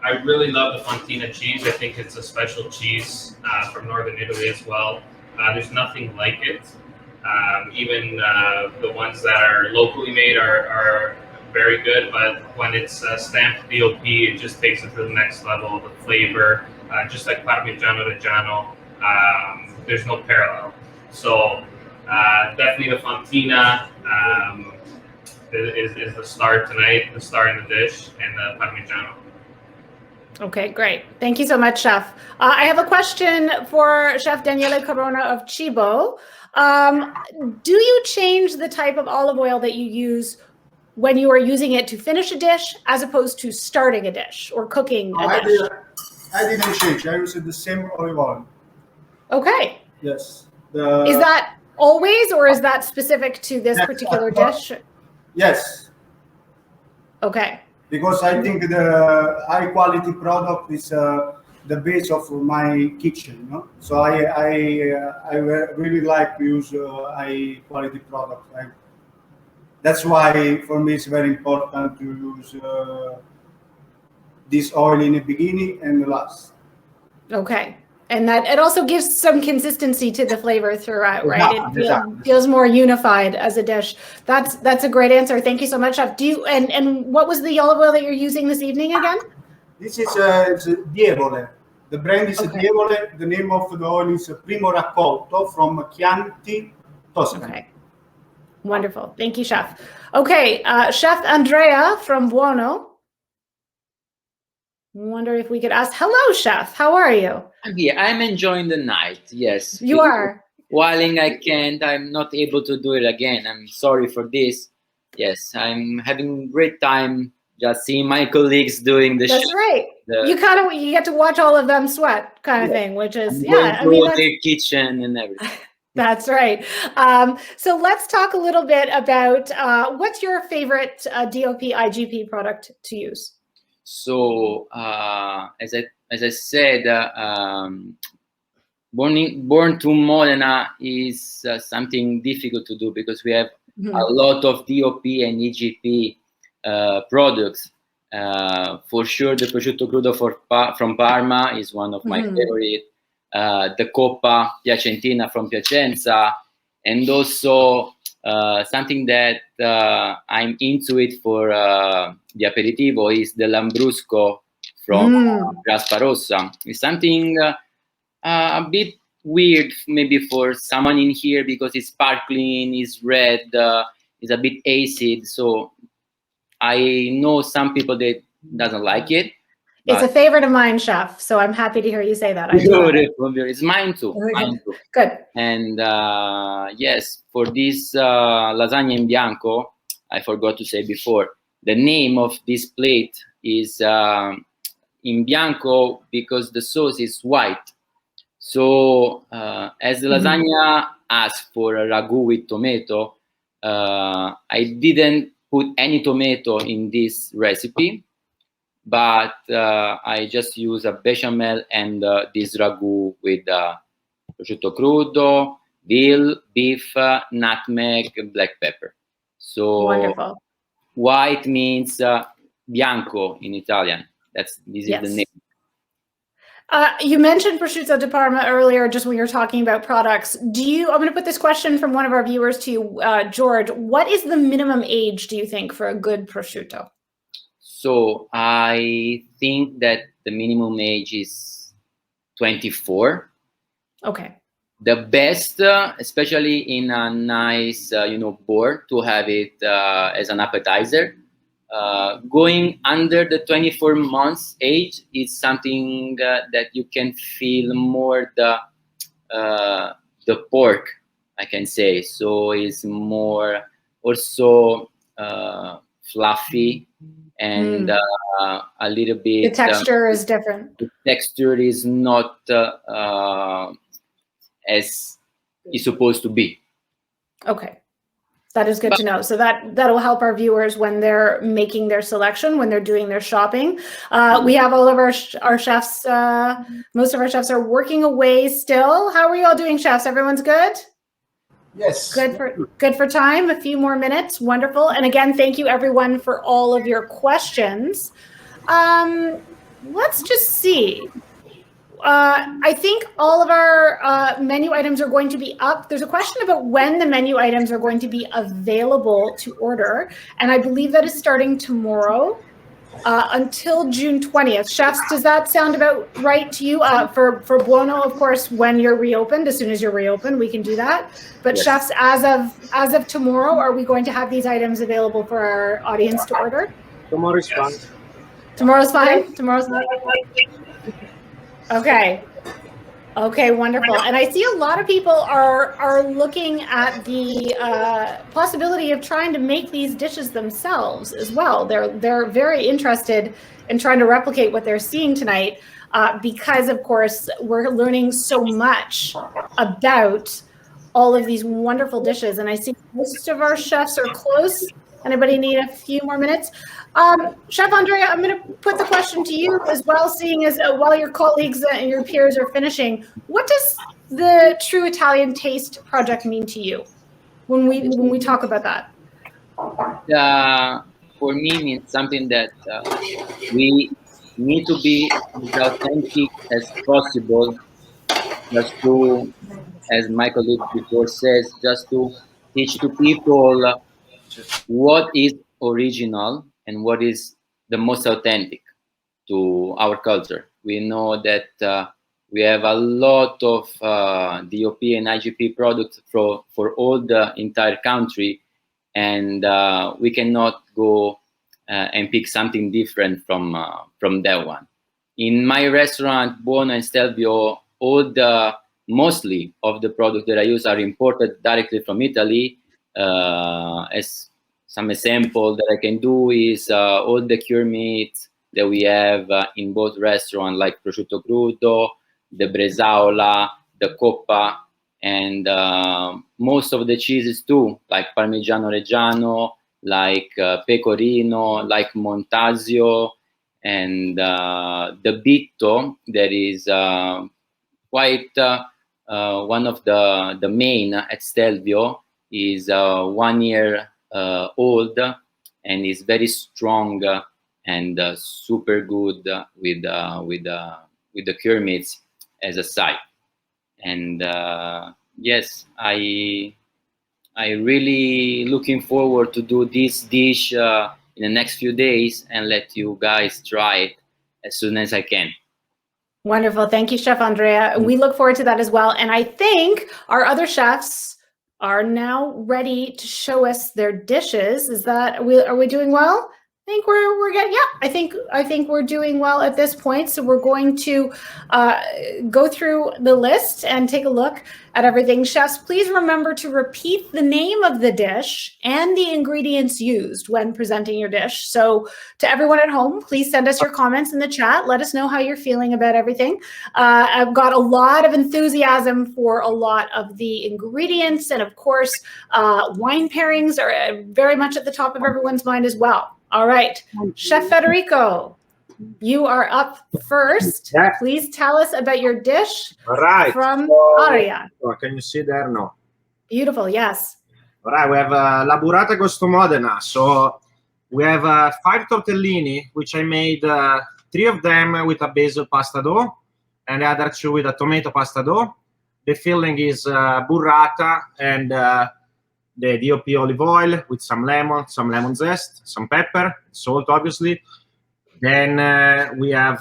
I really love the Fontina cheese. I think it's a special cheese from Northern Italy as well. There's nothing like it. Even the ones that are locally made are very good, but when it's stamped DOP, it just takes it to the next level. The flavor, just like Parmigiano Reggiano, there's no parallel. So definitely the Fontina is the star tonight, the star in the dish, and the Parmigiano. Okay, great. Thank you so much, Chef. I have a question for Chef Daniele Corona of Cibo. Do you change the type of olive oil that you use when you are using it to finish a dish as opposed to starting a dish or cooking a dish? I didn't change. I used the same olive oil. Okay. Yes. Is that always, or is that specific to this particular dish? Yes. Okay. Because I think the high quality product is the base of my kitchen, you know? So I really like to use high quality product. That's why for me it's very important to use this oil in the beginning and the last. Okay. And that it also gives some consistency to the flavor throughout, right? Exactly. It feels more unified as a dish. That's a great answer. Thank you so much, Chef. And what was the olive oil that you're using this evening again? This is Dievole. The brand is Dievole. The name of the oil is Primo Raccolto from Chianti, Toscana. Okay. Wonderful. Thank you, Chef. Okay, Chef Andrea from Buono. Wonder if we could ask. Hello, Chef. How are you? I'm here. I'm enjoying the night. Yes. You are. While I can't, I'm not able to do it again. I'm sorry for this. Yes, I'm having a great time just seeing my colleagues doing the show. That's right. You get to watch all of them sweat, kind of thing, which is I mean, their kitchen and everything. That's right. So let's talk a little bit about what's your favorite DOP IGP product to use? So as I said, born to Modena is something difficult to do because we have a lot of DOP and IGP products. For sure, the prosciutto crudo from Parma is one of my favorite. The Coppa Piacentina from Piacenza, and also something that I'm into it for the aperitivo is the Lambrusco from Rasparossa. It's something a bit weird maybe for someone in here because it's sparkling, it's red, it's a bit acid. So I know some people that doesn't like it. It's a favorite of mine, Chef. So I'm happy to hear you say that. It's mine too. Good. And yes, for this lasagna in bianco, I forgot to say before, the name of this plate is in bianco because the sauce is white. So as the lasagna asks for a ragu with tomato, I didn't put any tomato in this recipe, but I just use a bechamel and this ragu with prosciutto crudo, veal, beef, nutmeg, black pepper. So wonderful. White means bianco in Italian. This is the name. You mentioned prosciutto di Parma earlier, just when you were talking about products. I'm going to put this question from one of our viewers to you, George. What is the minimum age, do you think, for a good prosciutto? So I think that the minimum age is 24. Okay. the best, especially in a nice, board to have it as an appetizer. Going under the 24 months age is something that you can feel more the pork, I can say. So it's more also fluffy and a little bit. The texture is different. The texture is not as it's supposed to be. Okay. That is good to know. So that'll help our viewers when they're making their selection, when they're doing their shopping. We have all of our chefs. Most of our chefs are working away still. How are you all doing, chefs? Everyone's good? Yes. Good for time. A few more minutes. Wonderful. And again, thank you everyone for all of your questions. Let's just see. I think all of our menu items are going to be up. There's a question about when the menu items are going to be available to order. And I believe that is starting tomorrow until June 20th. Chefs, does that sound about right to you? For Buono, of course, when you're reopened, as soon as you're reopened, we can do that. But yes. Chefs, as of tomorrow, are we going to have these items available for our audience to order? Tomorrow is fine. Tomorrow's fine? Tomorrow's fine? Okay. Okay, wonderful. And I see a lot of people are looking at the possibility of trying to make these dishes themselves as well. They're very interested in trying to replicate what they're seeing tonight because, of course, we're learning so much about all of these wonderful dishes. And I see most of our chefs are close. Anybody need a few more minutes? Chef Andrea, I'm going to put the question to you as well, seeing as while your colleagues and your peers are finishing, what does the True Italian Taste project mean to you when we talk about that? For me, it means something that we need to be as authentic as possible, just to, as my colleague before says, just to teach to people what is original and what is the most authentic to our culture. We know that we have a lot of DOP and IGP products for all the entire country, and we cannot go and pick something different from that one. In my restaurant, Buono and Stelvio, mostly of the products that I use are imported directly from Italy. As some example that I can do is all the cure meats that we have in both restaurants, like prosciutto crudo, the bresaola, the coppa, and most of the cheeses too, like Parmigiano Reggiano, like Pecorino, like Montasio, and the Bitto, that is quite one of the main at Stelvio, is 1 year old and is very strong and super good with the cure meats as a side. And yes, I really looking forward to do this dish in the next few days and let you guys try it as soon as I can. Wonderful. Thank you, Chef Andrea. We look forward to that as well. And I think our other chefs are now ready to show us their dishes. Are we doing well? I think we're getting, yeah, I think we're doing well at this point. So we're going to go through the list and take a look at everything. Chefs, please remember to repeat the name of the dish and the ingredients used when presenting your dish. So to everyone at home, please send us your comments in the chat. Let us know how you're feeling about everything. I've got a lot of enthusiasm for a lot of the ingredients. And of course, wine pairings are very much at the top of everyone's mind as well. All right, Chef Federico, you are up first. Yeah. Please tell us about your dish. All right. From Aria. Can you see there? No. Beautiful, yes. All right, we have La Burrata Agosto Modena. So we have 5 tortellini, which I made 3 of them with a basil pasta dough and the other 2 with a tomato pasta dough. The filling is burrata and the DOP olive oil with some lemon zest, some pepper, salt, obviously. Then we have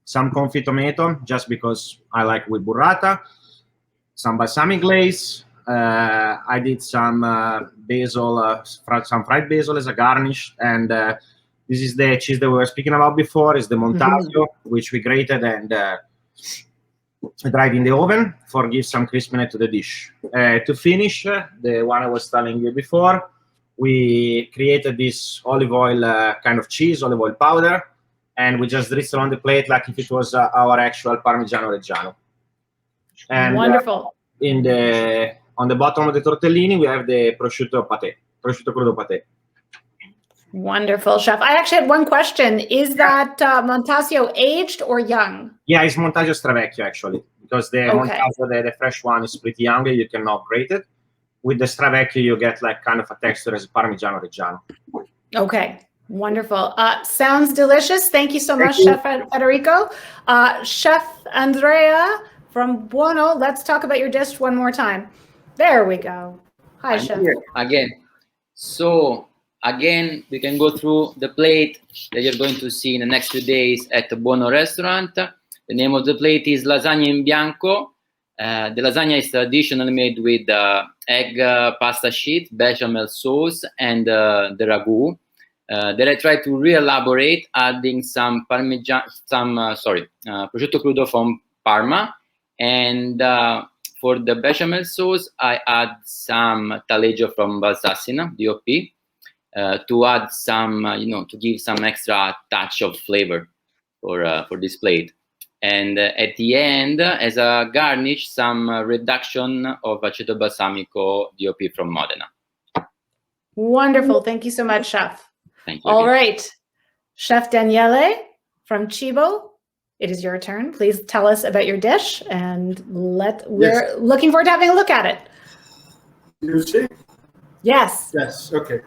some confit tomato, just because I like with burrata. some balsamic glaze. I did some basil, some fried basil as a garnish, and this is the cheese that we were speaking about before. Is the Montasio, which we grated and dried in the oven for give some crispiness to the dish. To finish, the one I was telling you before, we created this olive oil kind of cheese, olive oil powder, and we just drizzle on the plate like if it was our actual Parmigiano Reggiano. And wonderful. On the bottom of the tortellini, we have the prosciutto crudo pate. Wonderful, Chef. I actually had one question. Is that Montasio aged or young? Yeah, it's Montasio Stravecchio, actually, because the Montasio, the fresh one, is pretty young. You cannot grate it. With the Stravecchio, you get like kind of a texture as a Parmigiano Reggiano. Okay, wonderful. Sounds delicious. Thank you so much, Chef Federico. Chef Andrea from Buono, let's talk about your dish one more time. There we go. Hi, Chef. Again. So, again, we can go through the plate that you're going to see in the next few days at the Buono restaurant. The name of the plate is lasagna in bianco. The lasagna is traditionally made with egg pasta sheet, bechamel sauce, and the ragu. That I try to re-elaborate, adding some prosciutto crudo from Parma, and for the bechamel sauce, I add some taleggio from Valsassina, DOP, to add some, to give some extra touch of flavor for this plate. And at the end, as a garnish, some reduction of aceto balsamico DOP from Modena. Wonderful. Thank you so much, Chef. Thank you. All right. Chef Daniele from Cibo, it is your turn. Please tell us about your dish, and we're looking forward to having a look at it. You see? Yes. Yes, okay.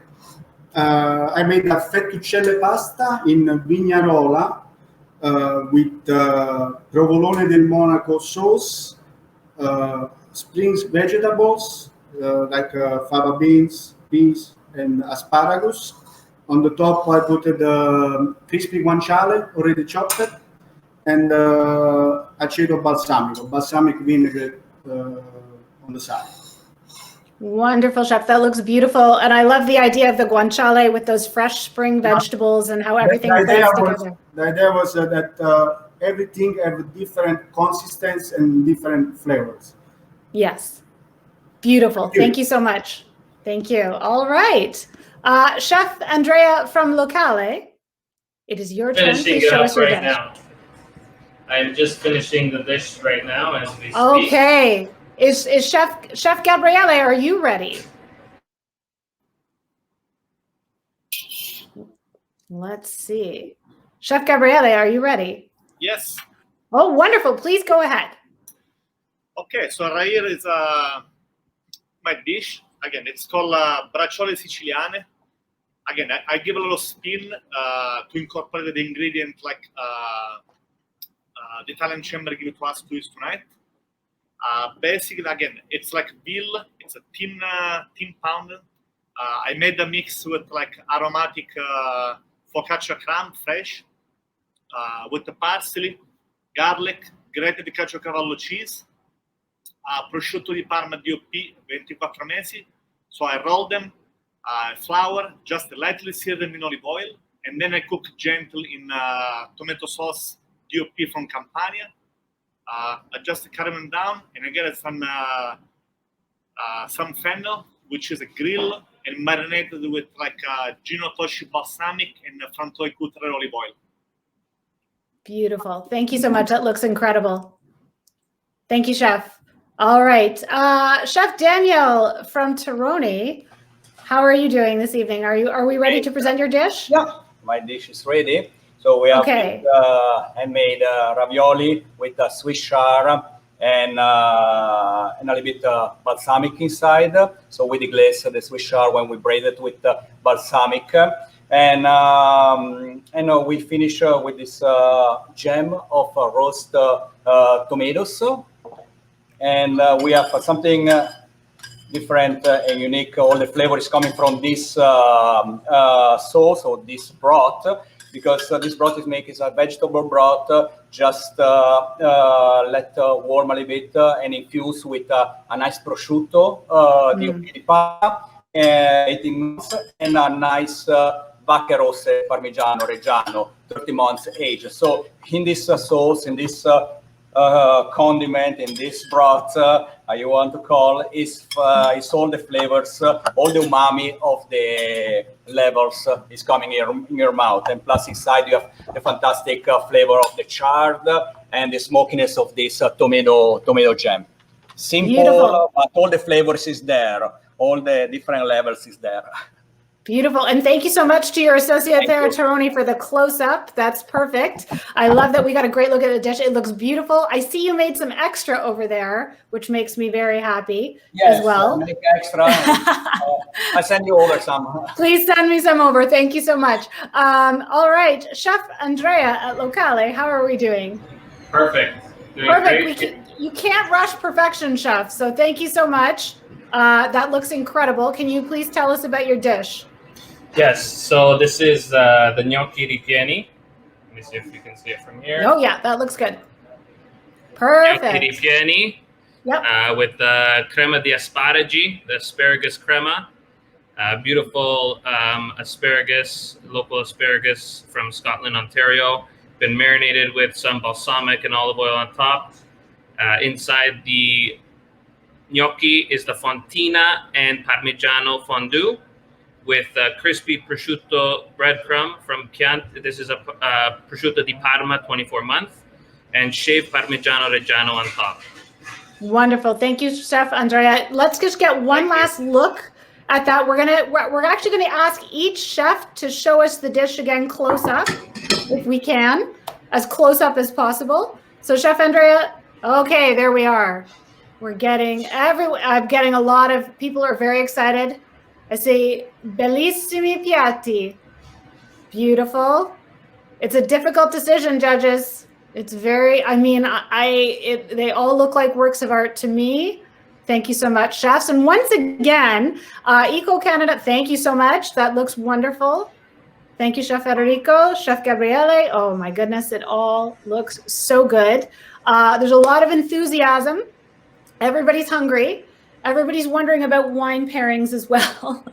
I made a fettuccine pasta in Vignarola with provolone del Monaco sauce, spring vegetables like fava beans, and asparagus. On the top, I put the crispy guanciale already chopped, and aceto balsamico, balsamic vinegar on the side. Wonderful, Chef. That looks beautiful. And I love the idea of the guanciale with those fresh spring vegetables and how everything plays together. The idea was that everything have different consistency and different flavors. Yes. Beautiful. Thank you so much. Thank you. All right. Chef Andrea from Locale, it is your turn. Finishing it up right now. I'm just finishing the dish right now as we speak. Okay. Is Chef Gabriele, are you ready? Let's see. Chef Gabriele, are you ready? Yes. Oh, wonderful. Please go ahead. Okay, so right here is my dish. Again, it's called bracciole siciliane. Again, I give a little spin to incorporate the ingredient like the Italian chamber give it to us to use tonight. Basically, again, it's like veal. It's a thin pound. I made the mix with like aromatic focaccia crumb, fresh, with the parsley, garlic, grated caciocavallo cheese, prosciutto di Parma DOP 24 mesi. So I roll them, flour, just lightly sear them in olive oil, and then I cook gently in tomato sauce DOP from Campania. I just cut them down, and I get some fennel, which is a grill, and marinated with like Gino Toshi balsamic and Frantoio Cutre olive oil. Beautiful. Thank you so much. That looks incredible. Thank you, Chef. All right. Chef Daniel from Tironi, how are you doing this evening? Are we ready to present your dish? Yeah, my dish is ready. So we have handmade ravioli with Swiss chard and a little bit balsamic inside. So we deglaze the Swiss chard when we braid it with balsamic. And we finish with this jam of roast tomatoes. And we have something different and unique. All the flavor is coming from this sauce or this broth. because this broth is making a vegetable broth, just let warm a little bit and infuse with a nice prosciutto di Parma, 18 months, and a nice vacche rosse Parmigiano Reggiano, 30 months age. So in this sauce, in this condiment, in this broth, you want to call, is all the flavors, all the umami of the levels is coming in your mouth. And plus inside you have the fantastic flavor of the chard and the smokiness of this tomato jam. Simple, Beautiful. but all the flavors is there. All the different levels is there. Beautiful. And thank you so much to your associate there, Taroni, for the close-up. That's perfect. I love that we got a great look at the dish. It looks beautiful. I see you made some extra over there, which makes me very happy as well. I'll make extra. I'll send you over some. Please send me some over. Thank you so much. All right. Chef Andrea at Locale, how are we doing? Perfect. Doing Perfect. great. You can't rush perfection, Chef. So thank you so much. That looks incredible. Can you please tell us about your dish? Yes, so this is the gnocchi ripieni. Let me see if you can see it from here. Oh, yeah, that looks good. Perfect. Gnocchi ripieni. Yep. With crema di asparagi, the asparagus crema. Beautiful asparagus, local asparagus from Scotland, Ontario. Been marinated with some balsamic and olive oil on top. Inside the gnocchi is the fontina and parmigiano fondue with crispy prosciutto breadcrumb from Chianti. This is a prosciutto di Parma, 24 month, and shaved Parmigiano Reggiano on top. Wonderful. Thank you, Chef Andrea. Let's just get one last look at that. We're actually gonna ask each chef to show us the dish again close up, if we can, as close up as possible. So Chef Andrea, okay, there we are. I'm getting a lot of people are very excited. I say, bellissimi piatti. Beautiful. It's a difficult decision, judges. It's very, I mean, they all look like works of art to me. Thank you so much, chefs. And once again, Eco Canada, thank you so much. That looks wonderful. Thank you, Chef Federico, Chef Gabriele. Oh my goodness, it all looks so good. There's a lot of enthusiasm. Everybody's hungry. Everybody's wondering about wine pairings as well.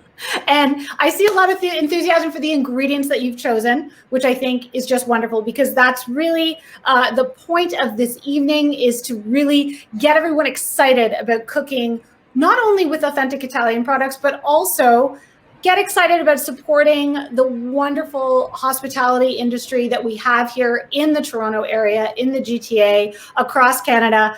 And I see a lot of enthusiasm for the ingredients that you've chosen, which I think is just wonderful, because that's really the point of this evening, is to really get everyone excited about cooking, not only with authentic Italian products, but also get excited about supporting the wonderful hospitality industry that we have here in the Toronto area, in the GTA, across Canada.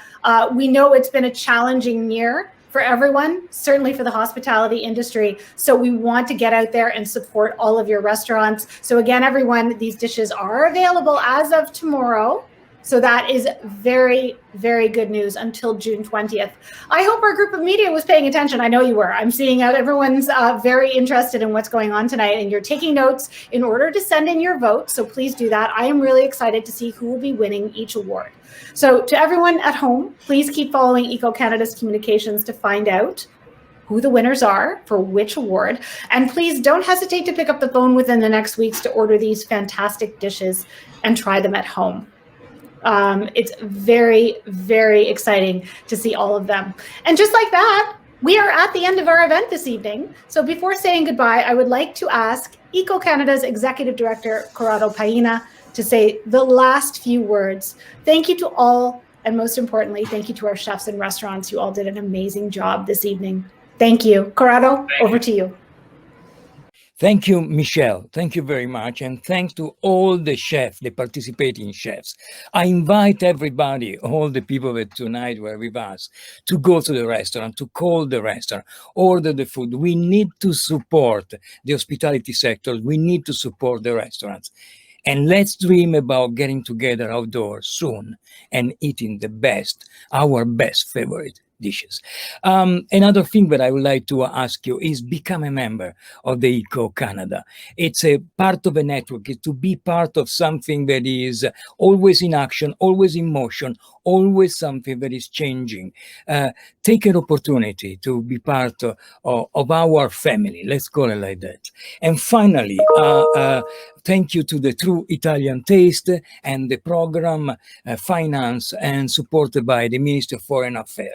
We know it's been a challenging year for everyone, certainly for the hospitality industry. So we want to get out there and support all of your restaurants. So again, everyone, these dishes are available as of tomorrow. So that is very, very good news until June 20th. I hope our group of media was paying attention. I know you were. I'm seeing out everyone's very interested in what's going on tonight, and you're taking notes in order to send in your vote. So please do that. I am really excited to see who will be winning each award. So to everyone at home, please keep following Eco Canada's communications to find out who the winners are for which award. And please don't hesitate to pick up the phone within the next weeks to order these fantastic dishes and try them at home. It's very, very exciting to see all of them. And just like that, we are at the end of our event this evening. So before saying goodbye, I would like to ask Eco Canada's Executive Director, Corrado Paina, to say the last few words. Thank you to all, and most importantly, thank you to our chefs and restaurants. You all did an amazing job this evening. Thank you. Corrado, over to you. Thank you, Michelle. Thank you very much. And thanks to all the chefs, the participating chefs. I invite everybody, all the people that tonight were with us, to go to the restaurant, to call the restaurant, order the food. We need to support the hospitality sector. We need to support the restaurants. And let's dream about getting together outdoors soon and eating the best, our best favorite dishes. Another thing that I would like to ask you is become a member of the Eco Canada. It's a part of a network. It's to be part of something that is always in action, always in motion, always something that is changing. Take an opportunity to be part of our family. Let's call it like that. And finally, thank you to the True Italian Taste and the program financed and supported by the Ministry of Foreign Affairs.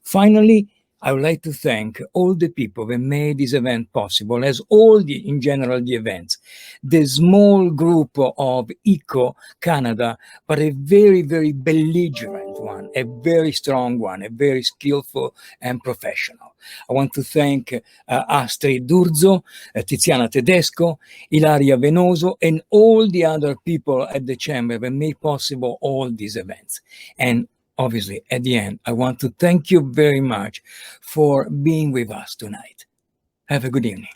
Finally, I would like to thank all the people that made this event possible, as all the, in general, the events. The small group of ECO Canada, but a very, very belligerent one, a very strong one, a very skillful and professional. I want to thank Astrid Durzo, Tiziana Tedesco, Ilaria Venoso, and all the other people at the Chamber that made possible all these events. And obviously, at the end, I want to thank you very much for being with us tonight. Have a good evening.